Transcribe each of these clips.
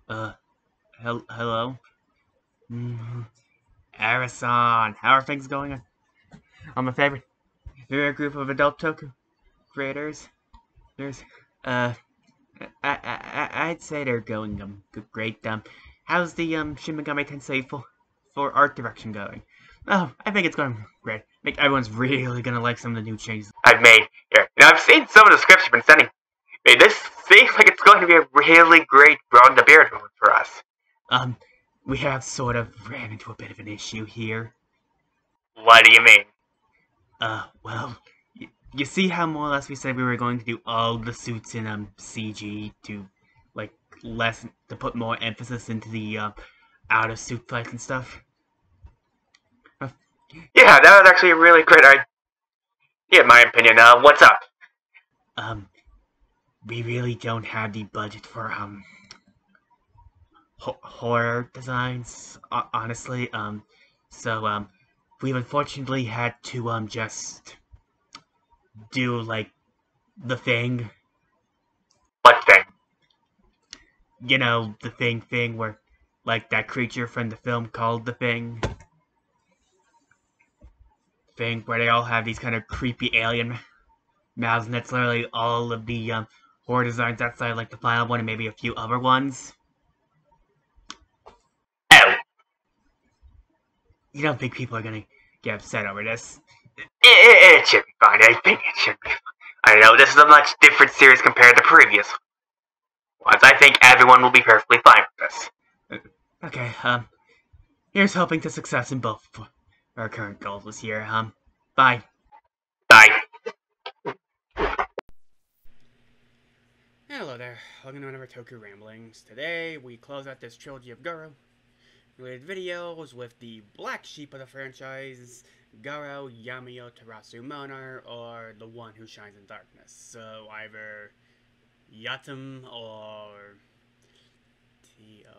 Uh, hello? Mm, Arison, how are things going on my favorite group of adult Toku creators? There's, uh, I'd say they're going, great. How's the, Shin Megami Tensei for art direction going? Oh, I think it's going great. I think everyone's really gonna like some of the new changes I've made here. I've seen some of the scripts you've been sending. This seems like it's going to be a really great Broad the Beard moment for us. Um, we have sort of ran into a bit of an issue here. What do you mean? Well, you see how more or less we said we were going to do all the suits in CG to like less to put more emphasis into the out of suit fights and stuff. Uh, Yeah, that was actually a really great idea, in my opinion. What's up? Um, we really don't have the budget for horror designs, honestly. So we've unfortunately had to just do like the thing. What thing? You know, the thing where like that creature from the film called the thing where they all have these kind of creepy alien mouths, and that's literally all of the horror designs outside like the final one and maybe a few other ones. Oh, you don't think people are gonna get upset over this? It should be fine. I think it should be. I know this is a much different series compared to previous ones. I think everyone will be perfectly fine with this. Okay, here's hoping to success in both our current goals this year. Bye. Bye. Hello there, welcome to another Toku Ramblings. Today, we close out this trilogy of Garo related videos with the black sheep of the franchise, Garo Yami Terasu Mono, or the one who shines in darkness. So either Yatum or T-O-S.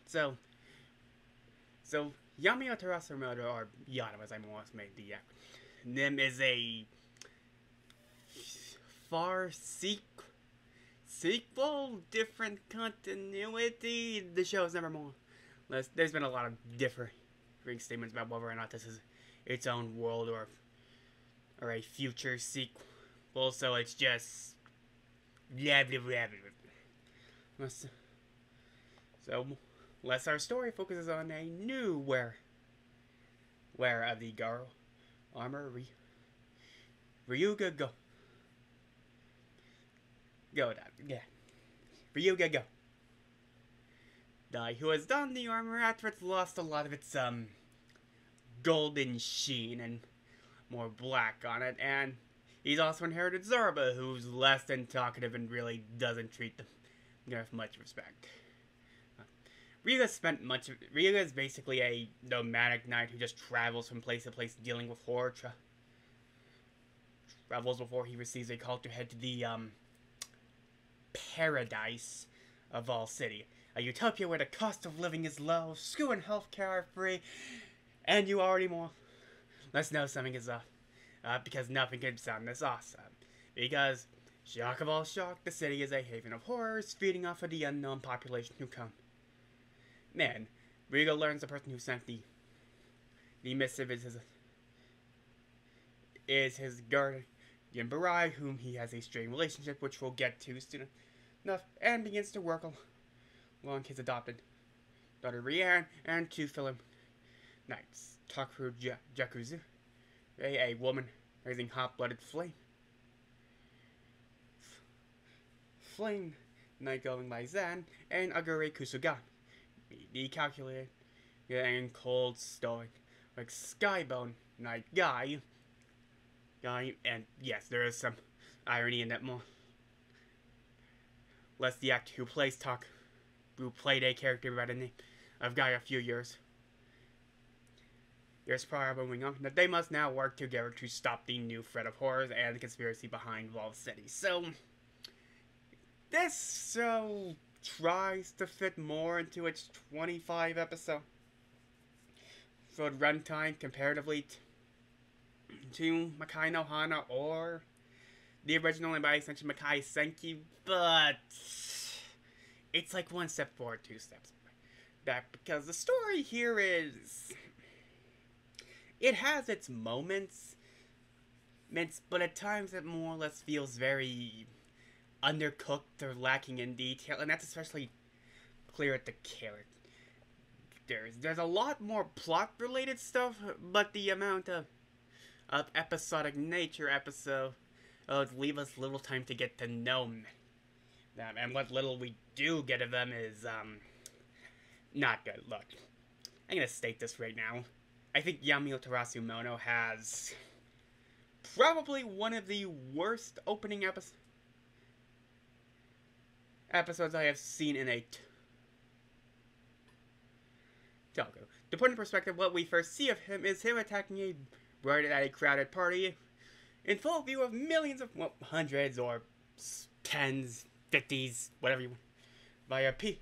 So, Yami Terasu Mono, or Yatum as I almost made the acronym, is a far sequel, different continuity. The show is never more. There's been a lot of differing statements about whether or not this is its own world or a future sequel. So it's just blah blah blah blah. So, less our story focuses on a new wearer of the Garo armor, Ryuga Ryuga Dai, who has donned the armor after it's lost a lot of its golden sheen and more black on it, and he's also inherited Zorba, who's less than talkative and really doesn't treat them with much respect. Ryuga is basically a nomadic knight who just travels from place to place dealing with horror travels before he receives a call to head to the paradise of all city, a utopia where the cost of living is low, school and healthcare are free, and you already more let's know something is up, because nothing could sound this awesome. Because shock of all shock, the city is a haven of horrors, feeding off of the unknown population who come. Man, Ryuga learns the person who sent the missive is his guardian Barai, whom he has a strained relationship, which we'll get to soon enough, and begins to work along his adopted daughter Rianne and two fellow knights, Toku Jakuzu, a woman raising hot-blooded flame knight going by Zan, and Agure Kusuga, the calculated and cold stoic like Skybone knight guy, and yes, there is some irony in that more. Lest the actor who played a character by the name of Guy a few years prior moving on, that they must now work together to stop the new threat of horrors and the conspiracy behind Wall City. So, this show tries to fit more into its 25 episode runtime comparatively to Makai no Hana or the original and by extension Makai Senki, but it's like one step forward, two steps back, because the story here is, it has its moments, but at times it more or less feels very undercooked or lacking in detail, and that's especially clear at the characters. There's a lot more plot related stuff, but the amount of episodic nature episodes leave us little time to get to know them, and what little we do get of them is not good. Look, I'm gonna state this right now. I think Yami Terasu Mono has probably one of the worst opening episodes I have seen in a Toku. To put in perspective, what we first see of him is him attacking a right at a crowded party in full view of millions of, well, hundreds or tens, 50s, whatever you want, via people.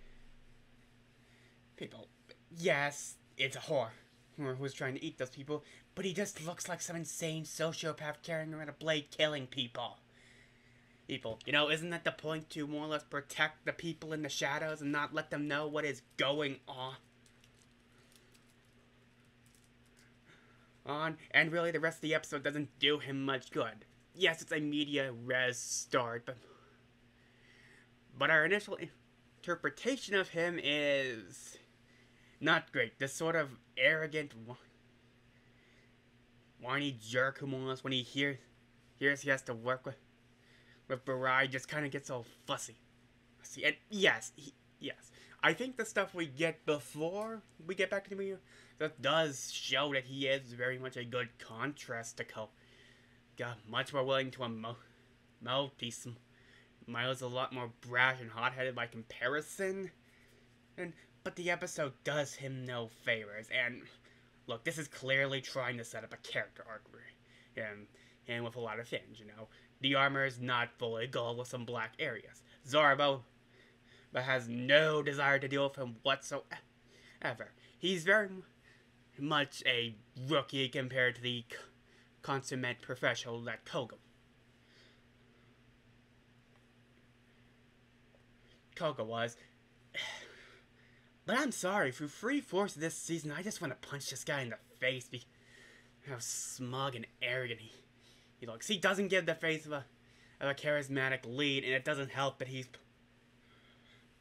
Yes, it's a whore who's trying to eat those people, but he just looks like some insane sociopath carrying around a blade killing people. You know, isn't that the point, to more or less protect the people in the shadows and not let them know what is going on? And really the rest of the episode doesn't do him much good. Yes, it's a media res start, but our initial interpretation of him is not great. This sort of arrogant, whiny jerk who more or less, when he hears he has to work with Barai, just kind of gets all fussy. And yes, I think the stuff we get before we get back to the media, that does show that he is very much a good contrast to Ko. Much more willing to emote. Miles a lot more brash and hot-headed by comparison. But the episode does him no favors. And look, this is clearly trying to set up a character arc for him, and with a lot of things, you know. The armor is not fully gold with some black areas. Zorbo but has no desire to deal with him whatsoever. He's very much a rookie compared to the consummate professional that Koga was. But I'm sorry, through 3/4 of this season, I just want to punch this guy in the face because how smug and arrogant he looks. He doesn't give the face of a charismatic lead, and it doesn't help that he's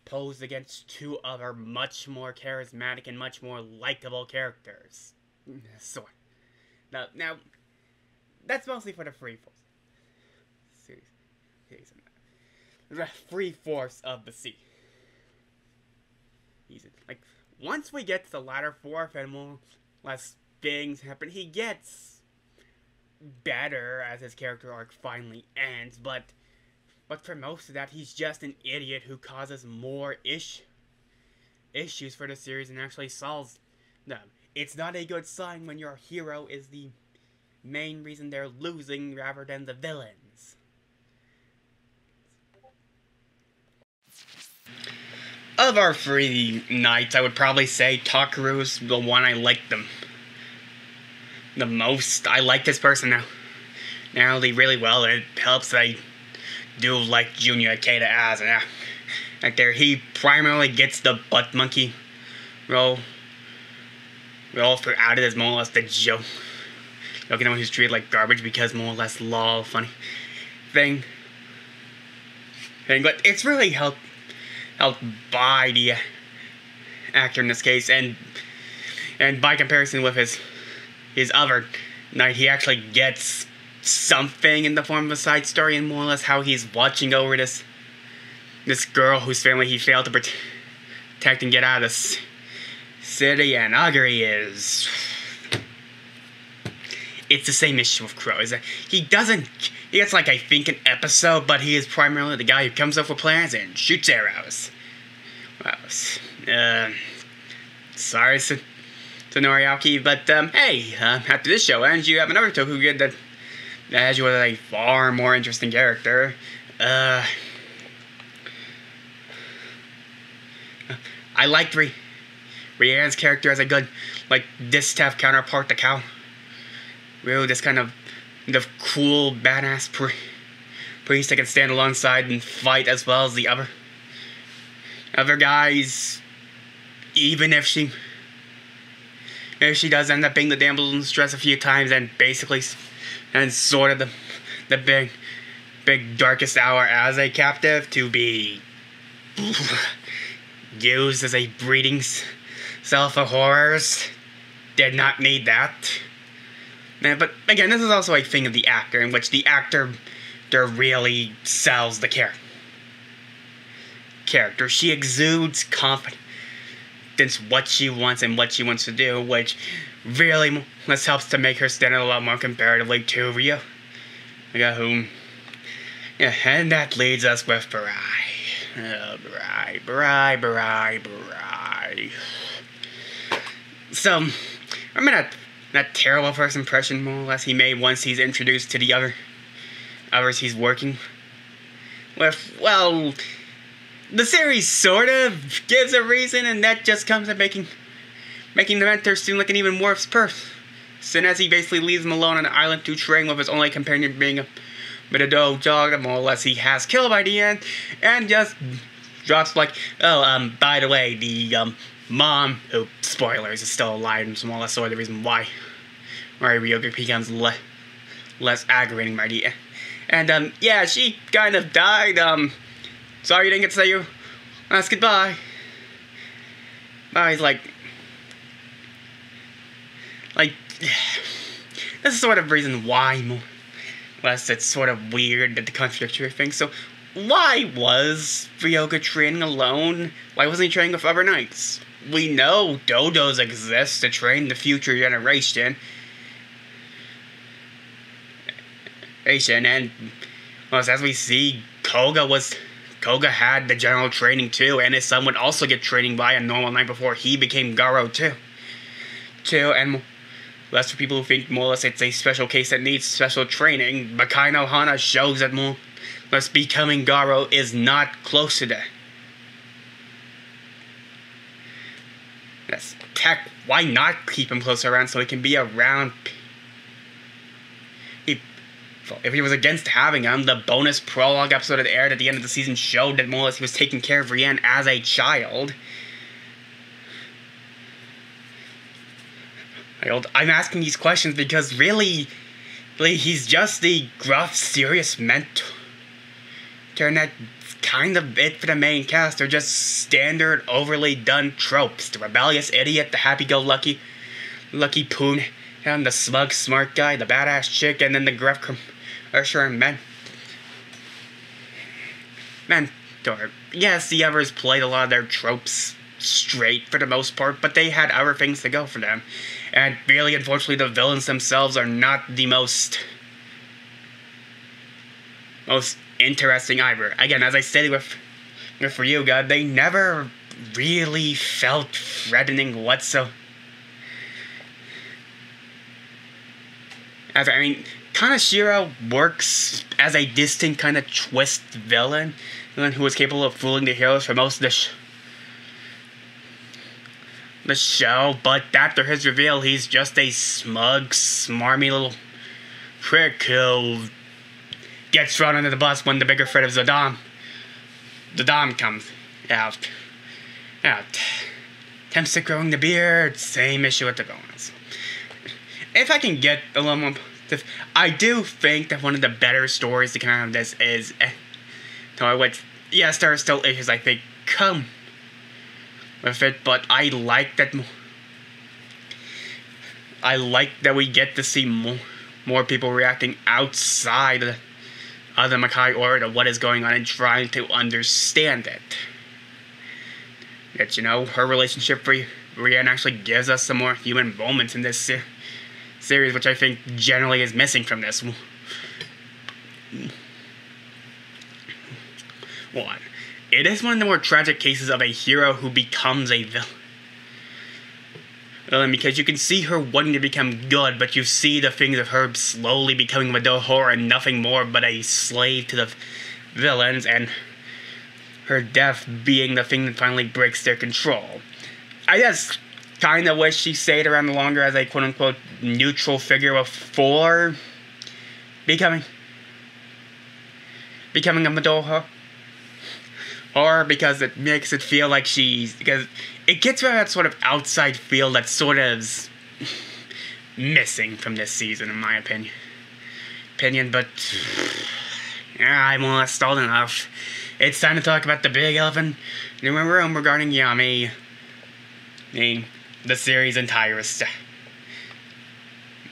posed against two other much more charismatic and much more likable characters. Now, that's mostly for the 3/4 season. The 3/4 of the season. Like, once we get to the latter fourth and more less things happen, he gets better as his character arc finally ends, but for most of that, he's just an idiot who causes more issues for the series and actually solves them. It's not a good sign when your hero is the main reason they're losing rather than the villains. Of our 3 nights, I would probably say Takeru's the one I like the most. I like this person now really well, and it helps that I do like Junior Ikeda as an actor. He primarily gets the butt monkey role throughout it as more or less the joke. You know, he's treated like garbage because more or less lol funny thing. But it's really helped by the actor in this case, and by comparison with his other knight, he actually gets something in the form of a side story, and more or less how he's watching over this girl whose family he failed to protect and get out of the city. And Aguri it's the same issue with Crow, is that he gets like, I think, an episode, but he is primarily the guy who comes up with plans and shoots arrows. Wow. Sorry, Sonoriaki, but hey, after this show ends, you have another Toku Grid that has you with a far more interesting character. I liked Rian's character as a good, like, distaff counterpart to Cal. Really, this kind of cool, badass priest that can stand alongside and fight as well as the other guys. Even if she does end up being the damsel in distress a few times, and basically, and sort of the big darkest hour as a captive to be used as a breeding cell for horrors, did not need that. But again, this is also a thing of the actor, in which the actor really sells the character. She exudes confidence, what she wants and what she wants to do, which really helps to make her stand out a lot more comparatively to Rio. Yeah, and that leads us with Barai. Barai. So, I mean, that terrible first impression, more or less, he made once he's introduced to the others he's working with. Well, the series sort of gives a reason, and that just comes at making the mentor seem like an even worse person, as he basically leaves him alone on an island to train, with his only companion being a dog that more or less he has killed by the end, and just drops like, oh, by the way, the mom, who, spoilers, is still alive, and more or less sort of the reason why Ryoga becomes less aggravating by the end. And yeah, she kind of died. Sorry you didn't get to say your last goodbye. He's like, this is sort of reason why, more or less, it's sort of weird that the contradictory thing. So, why was Ryoga training alone? Why wasn't he training with other knights? We know dodos exist to train the future generation. And well, as we see, Koga had the general training too, and his son would also get training by a normal knight before he became Garo too. And less for people who think more or less it's a special case that needs special training, Bakai no Hana shows that more or less becoming Garo is not close to that. That's tech. Why not keep him closer around so he can be around? If he was against having him, the bonus prologue episode that aired at the end of the season showed that more or less he was taking care of Rianne as a child. I'm asking these questions because really he's just the gruff, serious mentor. And that's kind of it for the main cast. They're just standard, overly done tropes. The rebellious idiot, the happy-go-lucky poon, and the smug, smart guy, the badass chick, and then the gruff mentor. Yes, the others played a lot of their tropes straight for the most part, but they had other things to go for them. And really, unfortunately, the villains themselves are not the most interesting either. Again, as I stated with Ryuga, they never really felt threatening whatsoever. I mean, Kanashiro works as a distant kind of twist villain who was capable of fooling the heroes for most of the show, but after his reveal, he's just a smug, smarmy little prick who gets thrown under the bus when the bigger threat of the Dom comes out. Attempts at growing the beard, same issue with the villains. If I can get a little more, I do think that one of the better stories to come out of this is, which, yes, there are still issues I think come with it, but I like that we get to see more people reacting outside of the Makai Order to what is going on and trying to understand it. That, her relationship with Rianne actually gives us some more human moments in this series, which I think generally is missing from this one. It is one of the more tragic cases of a hero who becomes a villain, because you can see her wanting to become good, but you see the things of her slowly becoming a horror and nothing more but a slave to the villains, and her death being the thing that finally breaks their control. I just kind of wish she stayed around longer as a quote-unquote neutral figure before becoming becoming a Madara horror because it makes it feel like because it gets rid of that sort of outside feel that sort of missing from this season, in my opinion. But I'm more or less stalled enough. It's time to talk about the big elephant in the room regarding Yami, the series' entire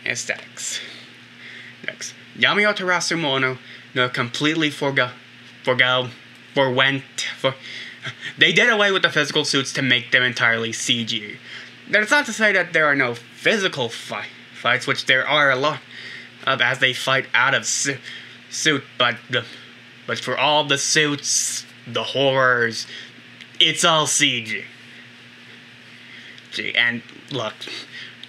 aesthetics. Next, Yami or Terasu Mono completely they did away with the physical suits to make them entirely CG. That's not to say that there are no physical fights, which there are a lot of as they fight out of suit, but for all the suits, the horrors, it's all CG. And look,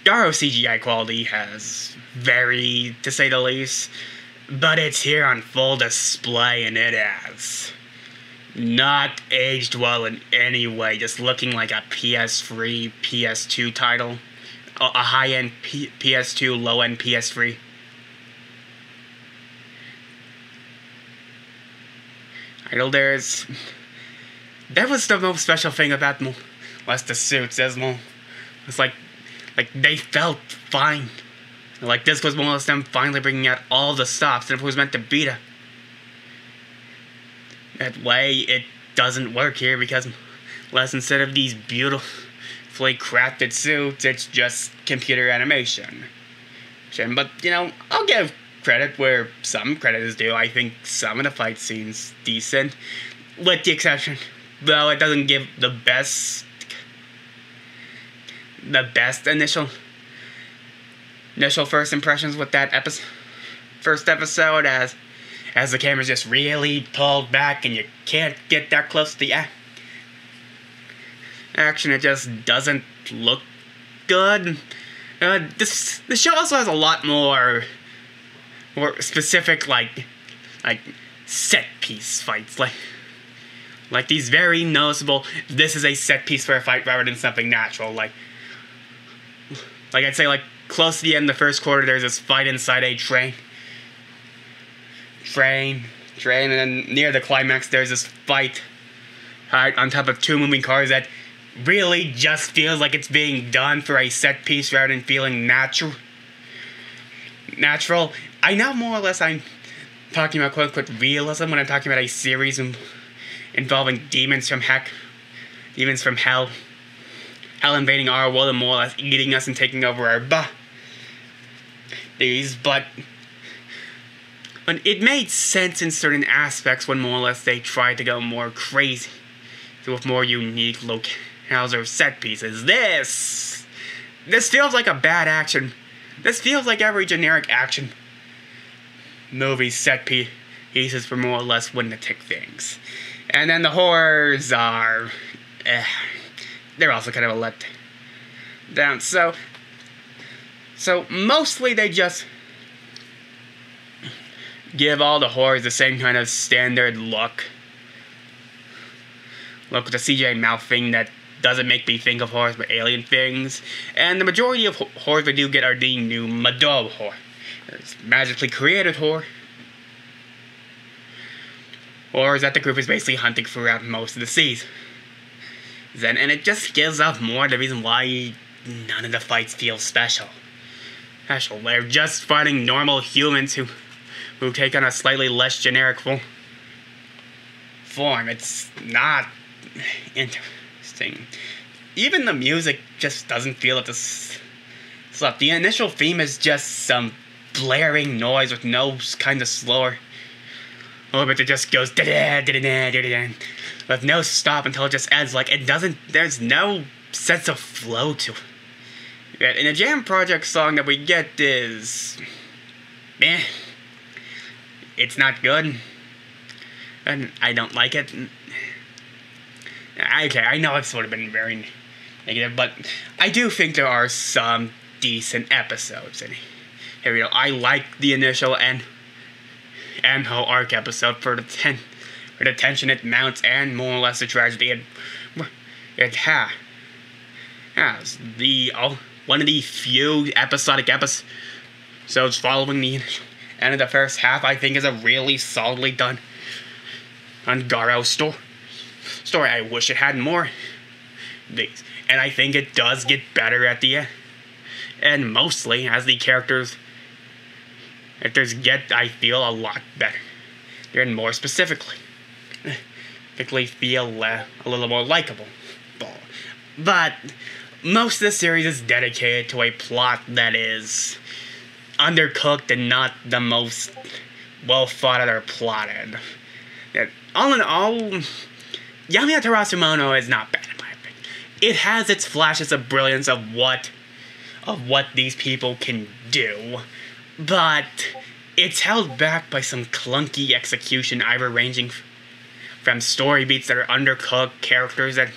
Garo CGI quality has varied, to say the least, but it's here on full display, and it has not aged well in any way, just looking like a PS3, PS2 title, a high-end PS2, low-end PS3. That was the most special thing about them, was the suits, it's like they felt fine. Like this was one of them finally bringing out all the stops, and if it was meant to be that way, it doesn't work here because instead of these beautifully crafted suits, it's just computer animation. But, I'll give credit where some credit is due. I think some of the fight scenes decent, with the exception, though it doesn't give the best initial first impressions with that first episode, as the camera's just really pulled back and you can't get that close to the action. It just doesn't look good. The show also has a lot more specific like set piece fights, like these very noticeable. This is a set piece for a fight rather than something natural. Like I'd say, close to the end of the first quarter, there's this fight inside a train, and then near the climax, there's this fight on top of two moving cars that really just feels like it's being done for a set piece rather than feeling natural. I know more or less I'm talking about quote-unquote realism when I'm talking about a series involving demons from hell invading our world and more or less eating us and taking over our bodies, but it made sense in certain aspects when more or less they tried to go more crazy with more unique locales or set pieces. This feels like a bad action. This feels like every generic action movie set pieces for more or less lunatic things. And then the horrors are they're also kind of a let down. So mostly they just give all the horrors the same kind of standard look with the CGI mouth thing that doesn't make me think of horrors but alien things. And the majority of horrors we do get are the new Madara horror. It's magically created horrors that the group is basically hunting throughout most of the season. And it just gives up more the reason why none of the fights feel special. They're just fighting normal humans who take on a slightly less generic form. It's not interesting. Even the music just doesn't feel at the stuff. The initial theme is just some blaring noise with no kind of slower. But it just goes da-da-da-da-da-da-da, with no stop until it just ends. There's no sense of flow to it. And the Jam Project song that we get is it's not good, and I don't like it. Okay, I know I've sort of been very negative, but I do think there are some decent episodes in here. I like the initial and whole arc episode for the tension it mounts and more or less the tragedy it has. One of the few episodic episodes following the end of the first half, I think, is a really solidly done on Garo's story. I wish it had more of these. And I think it does get better at the end. And mostly, as the characters get, I feel, a lot better. And more specifically feel a little more likable. But most of the series is dedicated to a plot that is undercooked and not the most well thought out or plotted. That all in all, Yami Terasu Mono is not bad in my opinion. It has its flashes of brilliance of what these people can do, but it's held back by some clunky execution, either ranging from story beats that are undercooked, characters that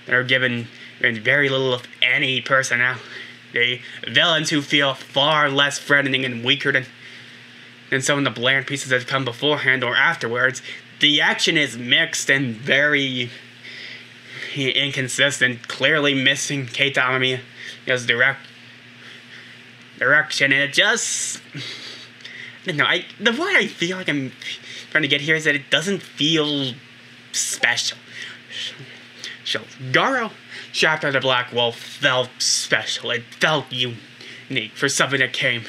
are given very little of any personality, villains who feel far less threatening and weaker than some of the bland pieces that come beforehand or afterwards. The action is mixed and very inconsistent, clearly missing Keita Amamiya's direction, and it just... I don't know, the word I feel like I'm trying to get here is that it doesn't feel special. So, Garo Chapter of the Black Wolf felt special. It felt unique for something that came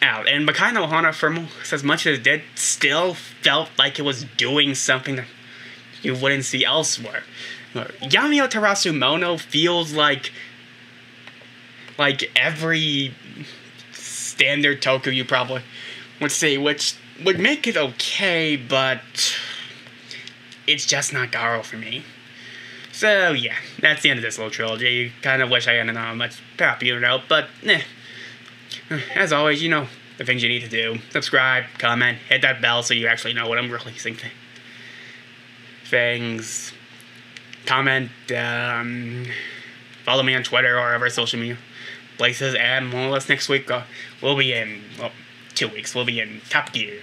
out. And Makai no Hana, for as much as it did, still felt like it was doing something that you wouldn't see elsewhere. Yami Terasu Mono feels like every standard Toku you probably would see, which would make it okay, but it's just not Garo for me. So yeah, that's the end of this little trilogy. Kind of wish I ended on a much happier note, but as always, you know the things you need to do. Subscribe, comment, hit that bell so you actually know what I'm releasing things. Comment, follow me on Twitter or other social media places, and more or less next week we'll be in, well, 2 weeks, we'll be in Top Gear.